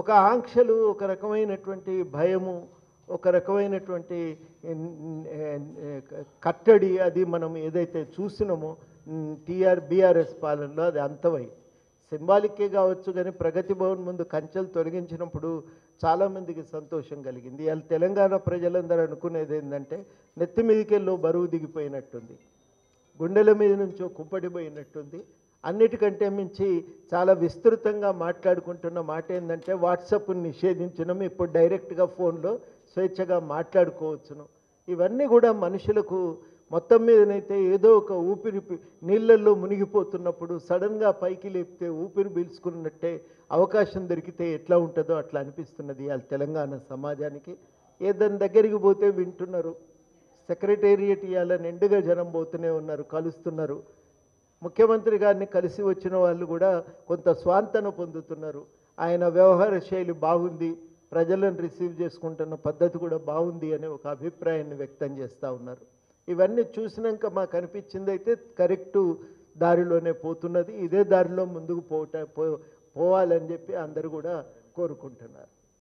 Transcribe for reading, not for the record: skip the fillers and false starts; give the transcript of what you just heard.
ఒక ఆంక్షలు, ఒక రకమైనటువంటి భయము, ఒక రకమైనటువంటి కట్టడి అది మనం ఏదైతే చూసినామో బీఆర్ఎస్ పాలనలో అది అంతమై సింబాలిక్కే కావచ్చు, కానీ ప్రగతి భవన్ ముందు కంచెలు తొలగించినప్పుడు చాలామందికి సంతోషం కలిగింది. వాళ్ళు తెలంగాణ ప్రజలందరూ అనుకునేది ఏంటంటే నెత్తి మీదకెళ్ళో బరువు దిగిపోయినట్టుంది, గుండెల మీద నుంచో కుప్పడిపోయినట్టుంది. అన్నిటికంటే మించి చాలా విస్తృతంగా మాట్లాడుకుంటున్న మాట ఏంటంటే వాట్సాప్ని నిషేధించడం, ఇప్పుడు డైరెక్ట్గా ఫోన్లో స్వేచ్ఛగా మాట్లాడుకోవచ్చును. ఇవన్నీ కూడా మనుషులకు మొత్తం మీదనైతే ఏదో ఒక ఊపిరి నీళ్ళల్లో మునిగిపోతున్నప్పుడు సడన్గా పైకి లేపితే ఊపిరి పీల్చుకున్నట్టే అవకాశం దొరికితే ఎట్లా ఉంటుందో అట్లా అనిపిస్తున్నది వాళ్ళ తెలంగాణ సమాజానికి. ఏదైనా దగ్గరికి పోతే వింటున్నారు, సెక్రటేరియట్ ఇవాళ నిండుగా జనం పోతూనే ఉన్నారు, కలుస్తున్నారు. ముఖ్యమంత్రి గారిని కలిసి వచ్చిన వాళ్ళు కూడా కొంత స్వాంతన పొందుతున్నారు. ఆయన వ్యవహార శైలి బాగుంది, ప్రజలను రిసీవ్ చేసుకుంటున్న పద్ధతి కూడా బాగుంది అనే ఒక అభిప్రాయాన్ని వ్యక్తం చేస్తూ ఉన్నారు. ఇవన్నీ చూసినాక మాకు అనిపించింది అయితే కరెక్టు దారిలోనే పోతున్నది, ఇదే దారిలో ముందుకు పోవాలని చెప్పి అందరూ కూడా కోరుకుంటున్నారు.